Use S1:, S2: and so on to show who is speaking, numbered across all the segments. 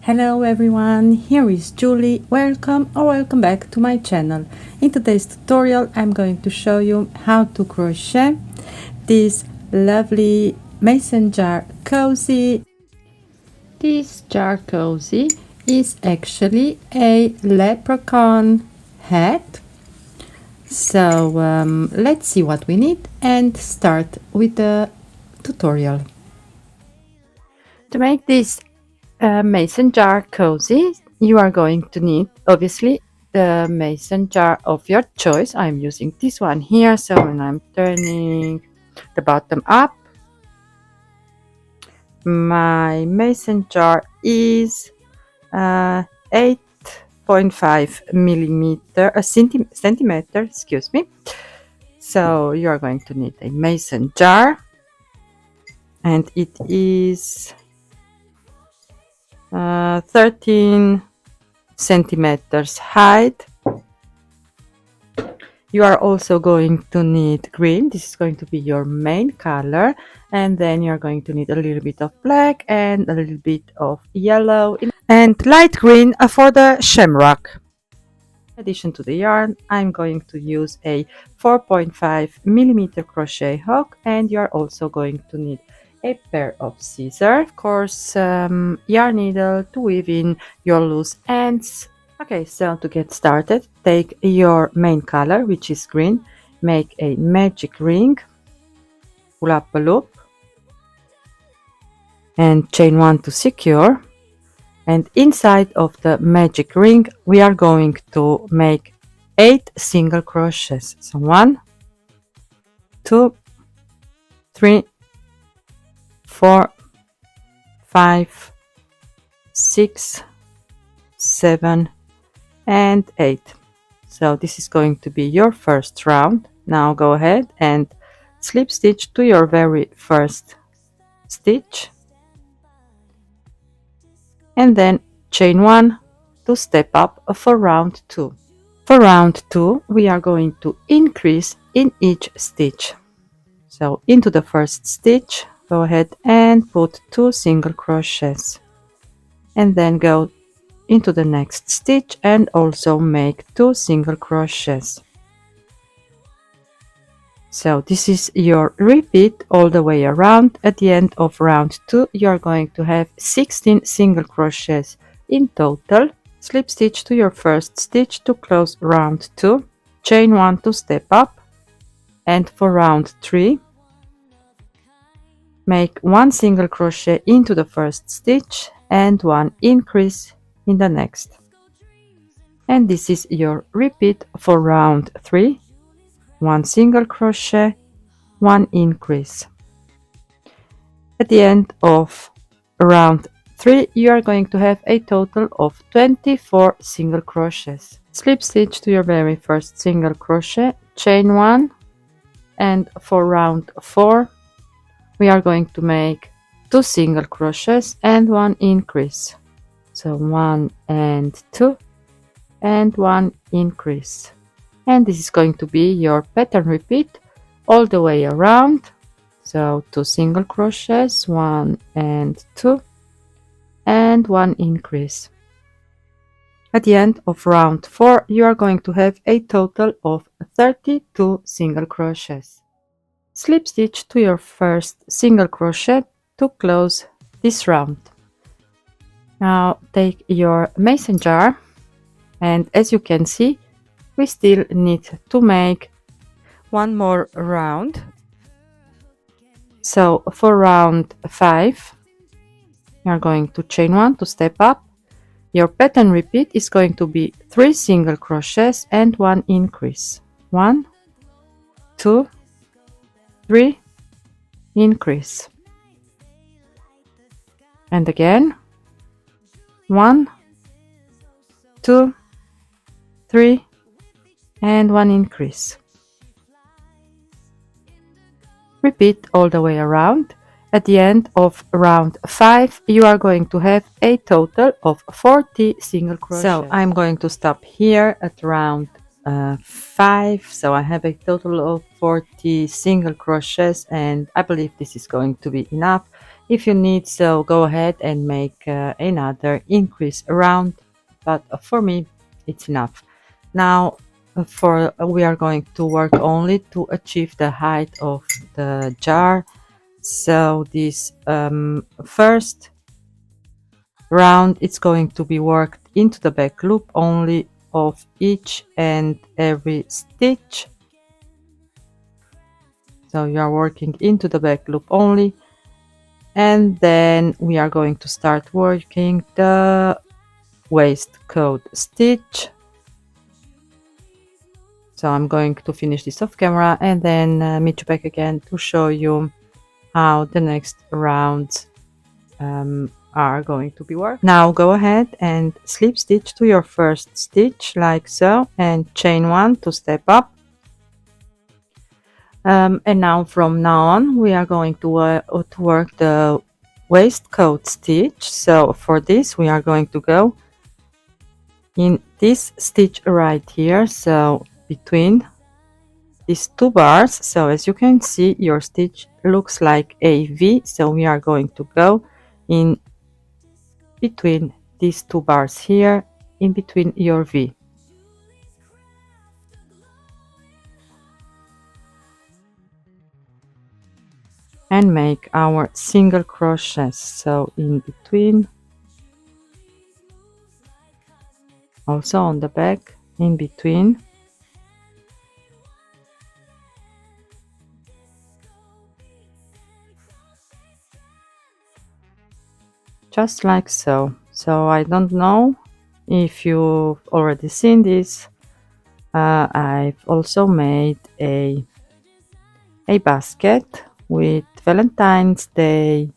S1: Hello everyone, here is Julie. Welcome or welcome back to my channel. In today's tutorial I'm going to show you how to crochet this lovely mason jar cozy. This jar cozy is actually a leprechaun hat. So let's see what we need and start with the tutorial. To make this mason jar cozy, you are going to need obviously the mason jar of your choice. I'm using this one here, so when I'm turning the bottom up, my mason jar is 8.5 millimeter centimeter, excuse me. So you are going to need a mason jar, and it is 13 centimeters height. You are also going to need green. This is going to be your main color, and then you're going to need a little bit of black and a little bit of yellow and light green for the shamrock. In addition to the yarn, I'm going to use a 4.5 millimeter crochet hook, and you're also going to need a pair of scissors, of course, yarn needle to weave in your loose ends. Okay, so to get started, take your main color, which is green, make a magic ring, pull up a loop, and chain 1 to secure. And inside of the magic ring, we are going to make 8 single crochets. So 1, 2, 3, 4, 5, 6, 7, and 8. So this is going to be your first round. Now go ahead and slip stitch to your very first stitch, and then chain 1 to step up for round 2. For round 2 we are going to increase in each stitch. So into the first stitch, go ahead and put 2 single crochets, and then go into the next stitch and also make 2 single crochets. So this is your repeat all the way around. At the end of round 2 you are going to have 16 single crochets in total. Slip stitch to your first stitch to close round 2, chain 1 to step up, and for round 3 make 1 single crochet into the first stitch and 1 increase in the next. And this is your repeat for round 3. 1 single crochet, 1 increase. At the end of round 3 you are going to have a total of 24 single crochets. Slip stitch to your very first single crochet, chain 1, and for round 4 we are going to make 2 single crochets and 1 increase. So 1 and 2 and 1 increase. And this is going to be your pattern repeat all the way around. So 2 single crochets, 1 and 2, and 1 increase. At the end of round 4 you are going to have a total of 32 single crochets. Slip stitch to your first single crochet to close this round. Now take your mason jar, and as you can see we still need to make one more round. So for round 5 you are going to chain 1 to step up. Your pattern repeat is going to be 3 single crochets and 1 increase. 1, 2, 3, increase. And again 1, 2, 3, and 1 increase. Repeat all the way around. At the end of round 5 you are going to have a total of 40 single crochets. So I'm going to stop here at round 5. So I have a total of 40 single crochets, and I believe this is going to be enough. If you need, so go ahead and make another increase round, but for me it's enough. Now for we are going to work only to achieve the height of the jar. So this first round, it's going to be worked into the back loop only of each and every stitch. So you are working into the back loop only, and then we are going to start working the waistcoat stitch. So I'm going to finish this off camera and then meet you back again to show you how the next rounds are going to be worked. Now go ahead and slip stitch to your first stitch like so, and chain one to step up. And now from now on we are going to work the waistcoat stitch. So for this we are going to go in this stitch right here, so between these two bars. So as you can see, your stitch looks like a V, so we are going to go in between these two bars here, in between your V. And make our single crochet, so in between, also on the back, in between, just like so. So I don't know if you've already seen this. I've also made a basket with Valentine's Day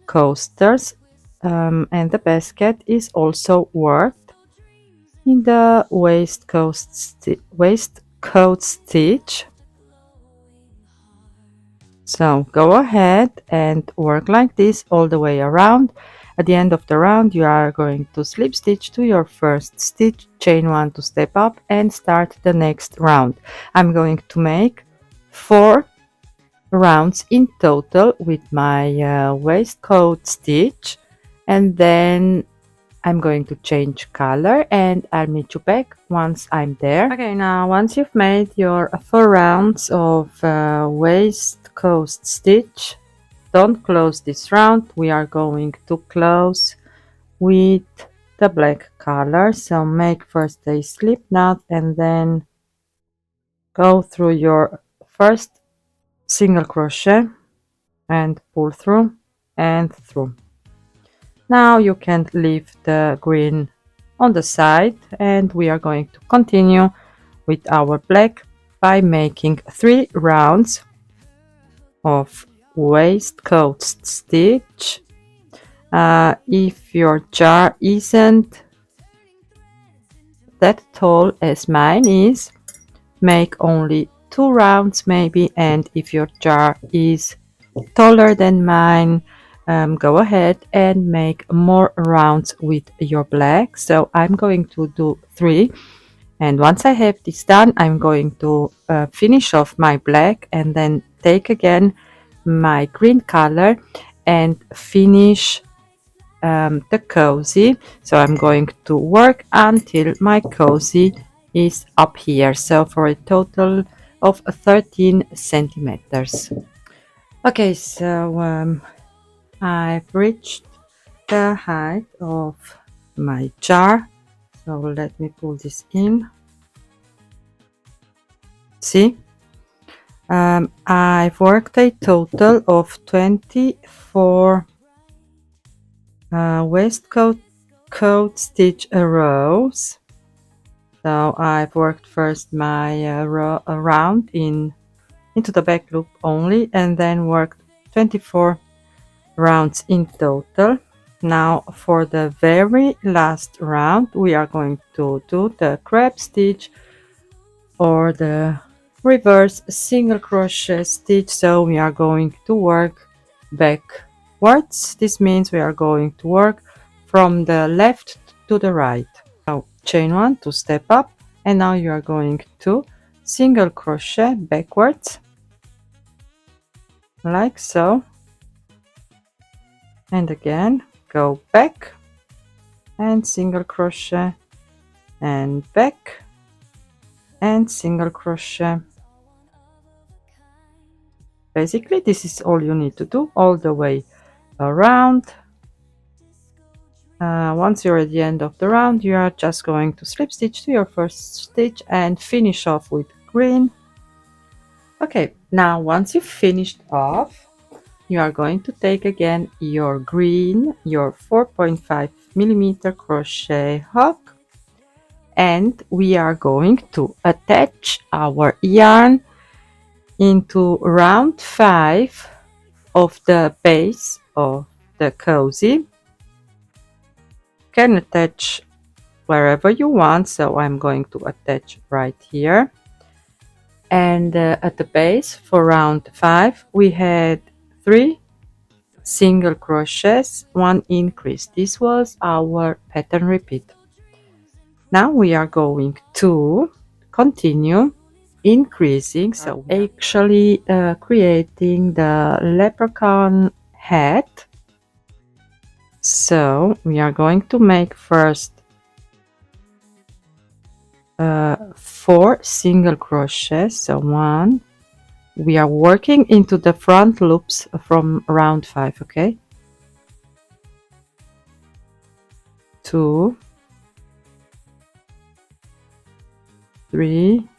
S1: coasters, and the basket is also worked in the waistcoat stitch. So go ahead and work like this all the way around. At the end of the round you are going to slip stitch to your first stitch, chain one to step up, and start the next round. I'm going to make 4 rounds in total with my waistcoat stitch, and then I'm going to change color and I'll meet you back once I'm there. Okay, now once you've made your 4 rounds of waistcoat stitch, don't close this round. We are going to close with the black color. So make first a slip knot and then go through your first single crochet and pull through and through. Now you can leave the green on the side, and we are going to continue with our black by making 3 rounds of waistcoat stitch. If your jar isn't that tall as mine is, make only 2 rounds maybe, and if your jar is taller than mine, go ahead and make more rounds with your black. So I'm going to do 3, and once I have this done, I'm going to finish off my black and then take again my green color and finish the cozy. So I'm going to work until my cozy is up here, so for a total of 13 centimeters. Okay, so I've reached the height of my jar, so let me pull this in. See, I've worked a total of 24 waistcoat stitch rows. So I've worked first my round into the back loop only, and then worked 24 rounds in total. Now for the very last round we are going to do the crab stitch or the reverse single crochet stitch. So we are going to work backwards. This means we are going to work from the left to the right. So chain one to step up, and now you are going to single crochet backwards like so, and again go back and single crochet and back and single crochet. Basically this is all you need to do all the way around. Once you're at the end of the round, you are just going to slip stitch to your first stitch and finish off with green. Okay, now once you've finished off, you are going to take again your green, your 4.5 millimeter crochet hook, and we are going to attach our yarn into round 5 of the base of the cozy. Can attach wherever you want, so I'm going to attach right here. And at the base for round 5 we had 3 single crochets, 1 increase. This was our pattern repeat. Now we are going to continue increasing, so actually creating the leprechaun hat. So we are going to make first 4 single crochets. So 1, we are working into the front loops from round 5, okay? 2, 3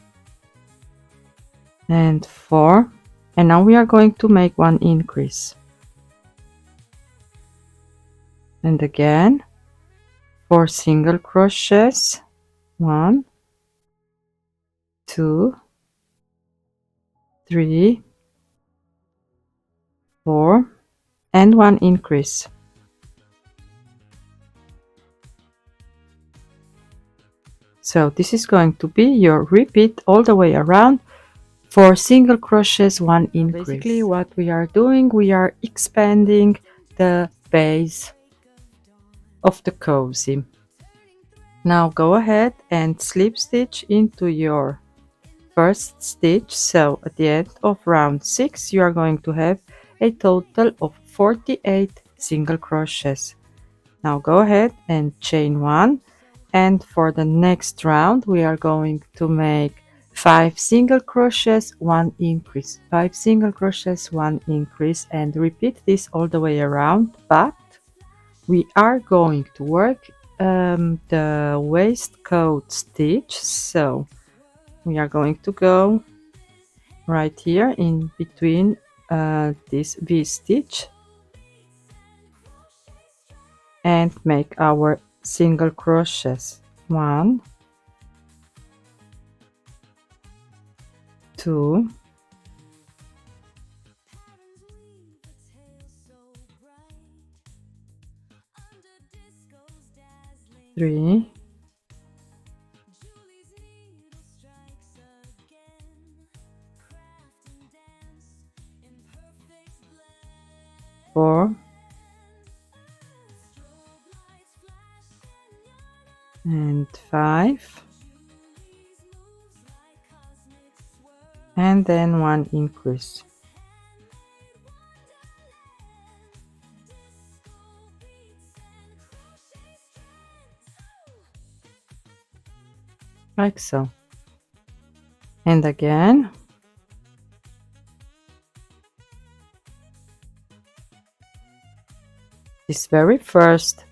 S1: and 4, and now we are going to make 1 increase, and again 4 single crochets, 1, 2, 3, 4 and 1 increase. So this is going to be your repeat all the way around. 4 single crochets, 1 increase. Basically what we are doing, we are expanding the base of the cozy. Now go ahead and slip stitch into your first stitch. So at the end of round 6 you are going to have a total of 48 single crochets. Now go ahead and chain 1, and for the next round we are going to make 5 single crochets, 1 increase, 5 single crochets, 1 increase, and repeat this all the way around. But we are going to work the waistcoat stitch, so we are going to go right here in between this V stitch and make our single crochets. 1, 2, 3, 4 and 5, and then 1 increase. Like so. And again. This very first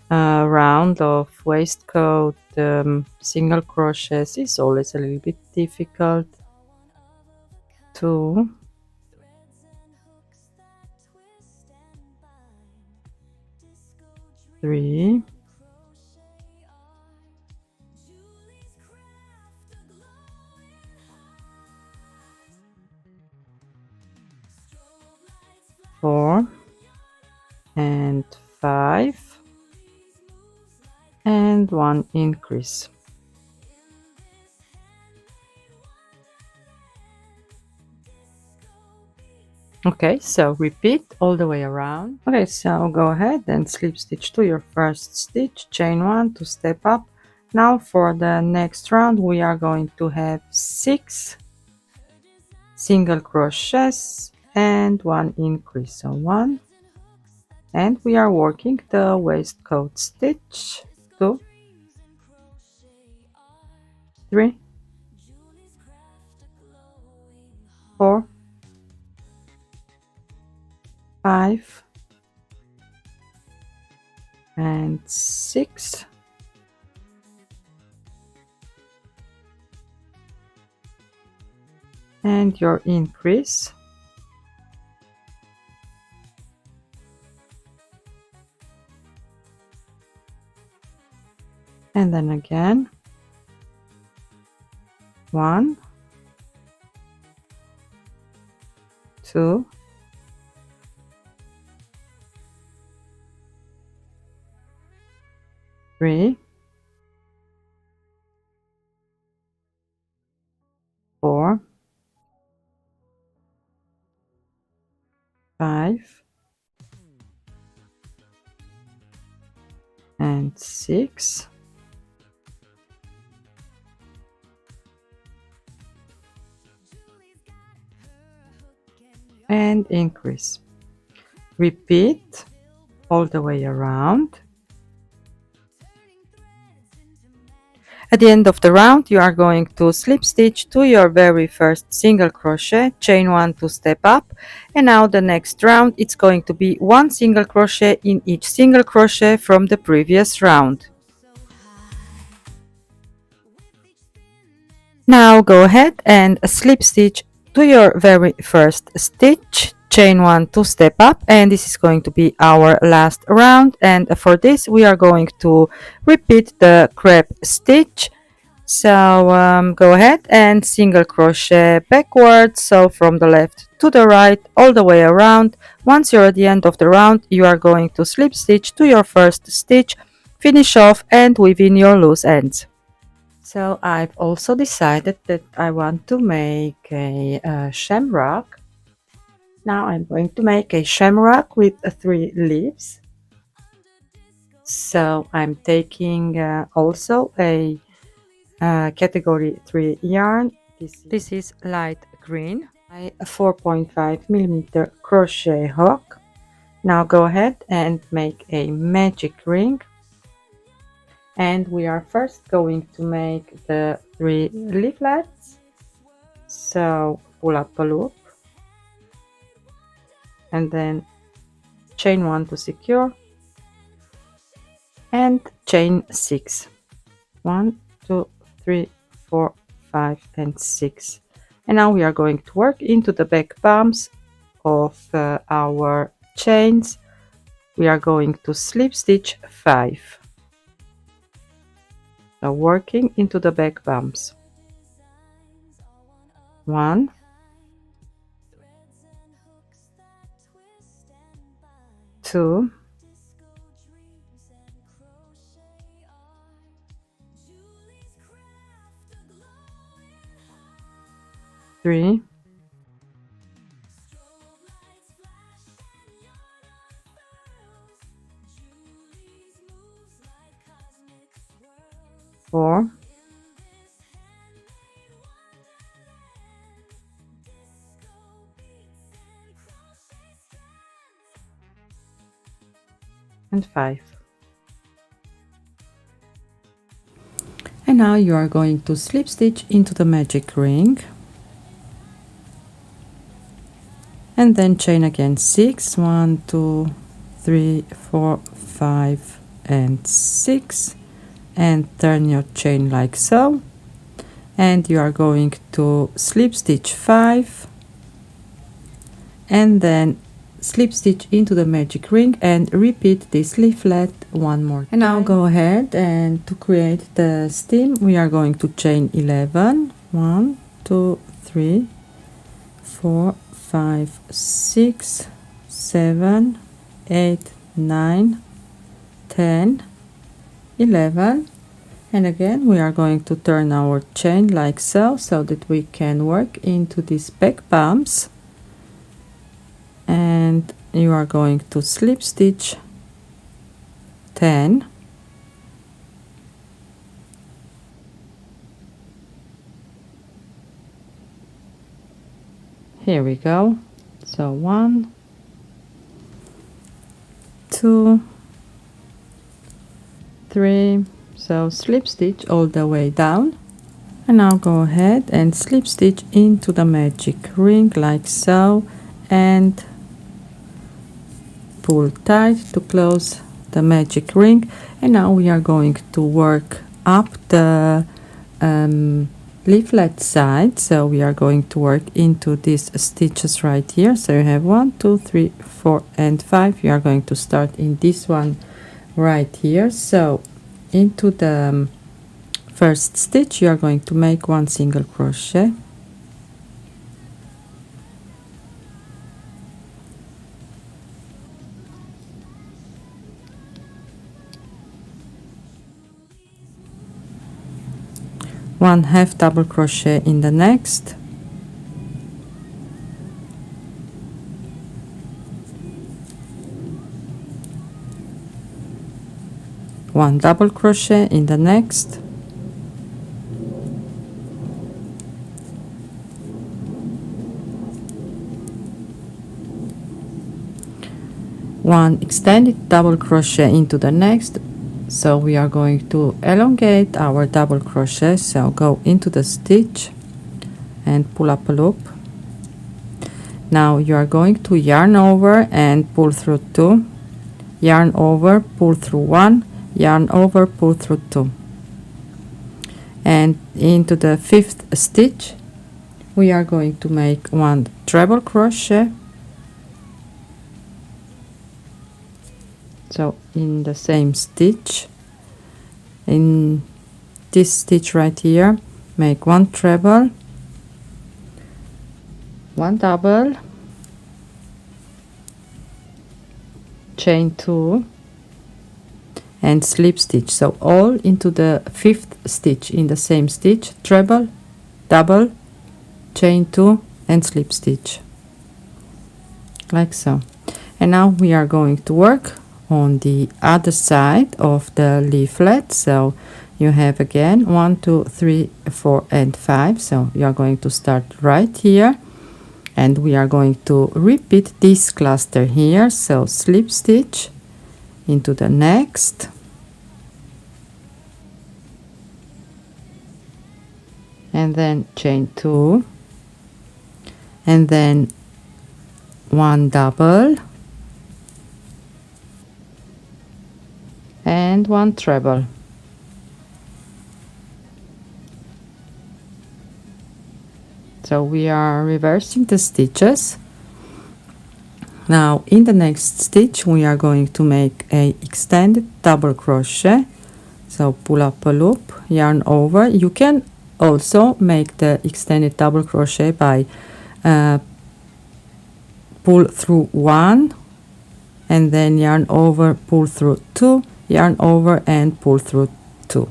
S1: round of waistcoat single crochets is always a little bit difficult. 2, 3, 4 and 5 and 1 increase. Okay, so repeat all the way around. Okay, so go ahead and slip stitch to your first stitch, chain 1 to step up. Now for the next round we are going to have 6 single crochets and 1 increase. So 1 and we are working the waistcoat stitch. 2, 3, 4, 5 and 6, and your increase, and then again 1, 2, 3, 4, 5 and 6, and increase. Repeat all the way around. At the end of the round, you are going to slip stitch to your very first single crochet, chain 1 to step up, and now the next round it's going to be 1 single crochet in each single crochet from the previous round. Now go ahead and slip stitch to your very first stitch, chain 1 to step up, and this is going to be our last round, and for this we are going to repeat the crepe stitch. So go ahead and single crochet backwards, so from the left to the right all the way around. Once you're at the end of the round, you are going to slip stitch to your first stitch, finish off and weave in your loose ends. So I've also decided that I want to make a shamrock. Now I'm going to make a shamrock with 3 leaves. So I'm taking also a category 3 yarn. This is light green, a 4.5 millimeter crochet hook. Now go ahead and make a magic ring, and we are first going to make the 3 leaflets. So pull up a loop and then chain 1 to secure and chain 6. 1, 2, 3, 4, 5 and 6. And now we are going to work into the back bumps of our chains. We are going to slip stitch 5. So working into the back bumps. 1, 2, 3, 4, 5. And now you are going to slip stitch into the magic ring and then chain again 6. 1, 2, 3, 4, 5 and 6, and turn your chain like so, and you are going to slip stitch 5 and then slip stitch into the magic ring and repeat this leaflet one more time. And now go ahead, and to create the stem we are going to chain 11. 1, 2, 3, 4, 5, 6, 7, 8, 9, 10, 11, and again we are going to turn our chain like so, so that we can work into these back bumps, and you are going to slip stitch 10, here we go. So 1, 2, 3, so slip stitch all the way down, and now go ahead and slip stitch into the magic ring like so, and pull tight to close the magic ring. And now we are going to work up the leaflet side, so we are going to work into these stitches right here. So you have 1, 2, 3, 4 and 5. You are going to start in this one right here. So into the first stitch you are going to make 1 single crochet, one half double crochet in the next, one double crochet in the next, one extended double crochet into the next. So we are going to elongate our double crochet, so go into the stitch and pull up a loop. Now you are going to yarn over and pull through 2, yarn over, pull through 1, yarn over, pull through 2, and into the 5th stitch we are going to make 1 treble crochet. So in the same stitch, in this stitch right here, make 1 treble, 1 double, chain 2 and slip stitch. So all into the 5th stitch in the same stitch, treble, double, chain 2 and slip stitch like so. And now we are going to work on the other side of the leaflet. So you have again 1, 2, 3, 4 and 5. So you are going to start right here, and we are going to repeat this cluster here. So slip stitch into the next, and then chain 2, and then 1 double and 1 treble. So we are reversing the stitches. Now in the next stitch we are going to make a extended double crochet. So pull up a loop, yarn over. You can also make the extended double crochet by pull through 1 and then yarn over, pull through 2, yarn over and pull through 2.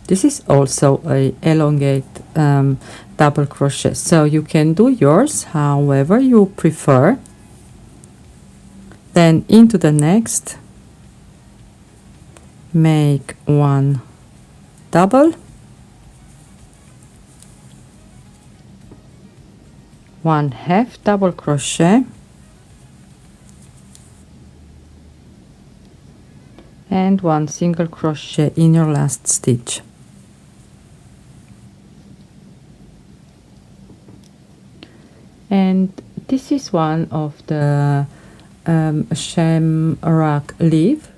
S1: This is also a elongate double crochet, so you can do yours however you prefer. Then into the next make 1 double, 1 half double crochet, and 1 single crochet in your last stitch. And this is one of the shamrock leaf.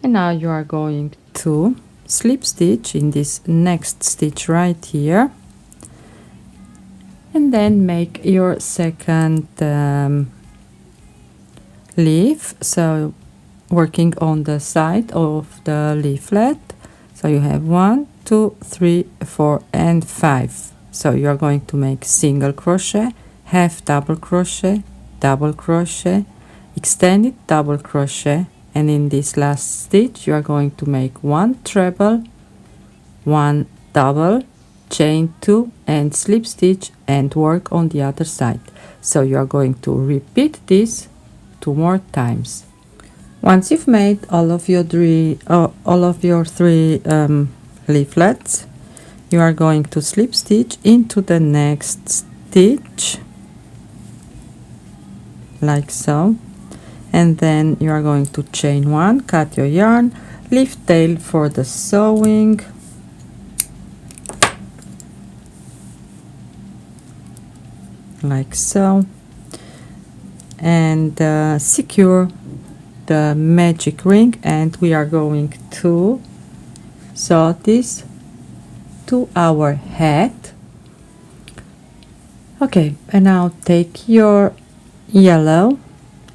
S1: And now you are going to slip stitch in this next stitch right here, and then make your second leaf, so working on the side of the leaflet. So you have 1, 2, 3, 4 and 5. So you are going to make single crochet, half double crochet, double crochet, extended double crochet, and in this last stitch you are going to make 1 treble, 1 double, chain 2 and slip stitch and work on the other side. So you are going to repeat this 2 more times. Once you've made all of your three leaflets, you are going to slip stitch into the next stitch like so, and then you are going to chain 1, cut your yarn, leave tail for the sewing, like so, and secure the magic ring, and we are going to sew this to our hat. Okay, and now take your yellow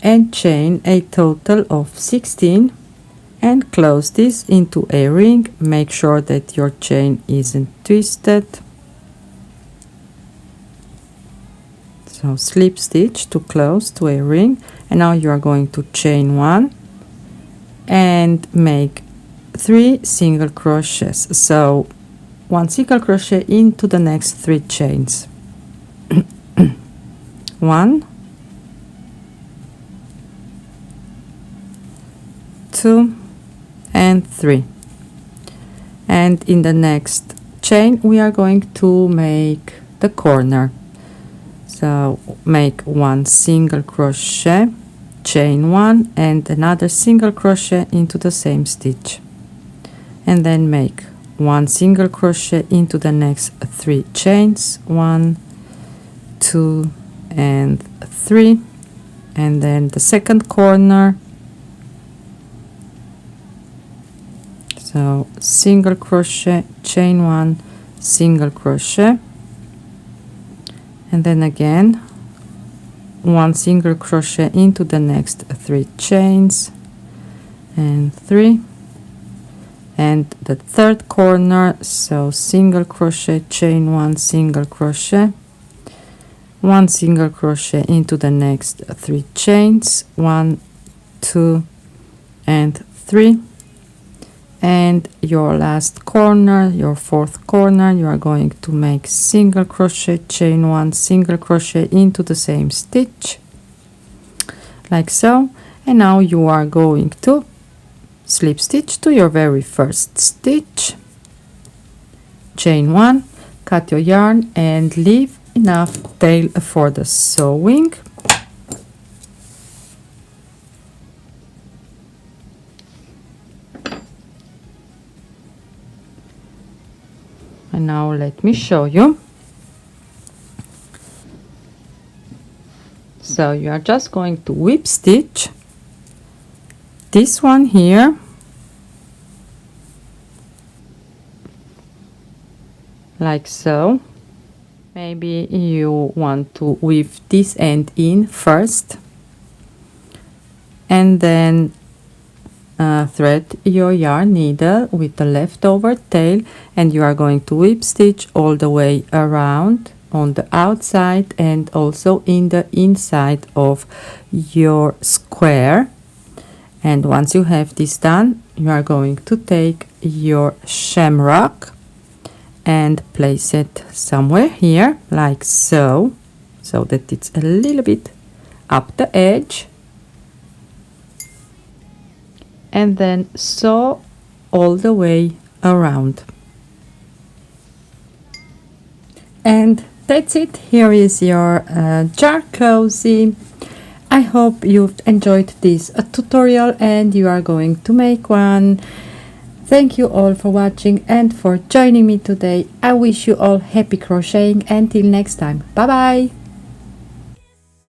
S1: and chain a total of 16 and close this into a ring. Make sure that your chain isn't twisted. So slip stitch to close to a ring, and now you are going to chain 1 and make 3 single crochets. So 1 single crochet into the next 3 chains. 1, 2 and 3, and in the next chain we are going to make the corner. So make 1 single crochet, chain 1 and another single crochet into the same stitch, and then make 1 single crochet into the next 3 chains, 1, 2 and 3, and then the second corner. So single crochet, chain 1, single crochet, and then again 1 single crochet into the next 3 chains, and 3, and the third corner. So single crochet, chain 1, single crochet, 1 single crochet into the next 3 chains, 1, 2 and 3, and your last corner, your fourth corner, you are going to make single crochet, chain 1, single crochet into the same stitch, like so. And now you are going to slip stitch to your very first stitch, chain 1, cut your yarn and leave enough tail for the sewing. And now let me show you. So you are just going to whip stitch this one here, like so. Maybe you want to weave this end in first, and then thread your yarn needle with the leftover tail, and you are going to whip stitch all the way around on the outside and also in the inside of your square. And once you have this done, you are going to take your shamrock and place it somewhere here, like so, so that it's a little bit up the edge, and then sew all the way around. And that's it. Here is your jar cozy. I hope you've enjoyed this tutorial and you are going to make one. Thank you all for watching and for joining me today. I wish you all happy crocheting. Until next time, bye bye.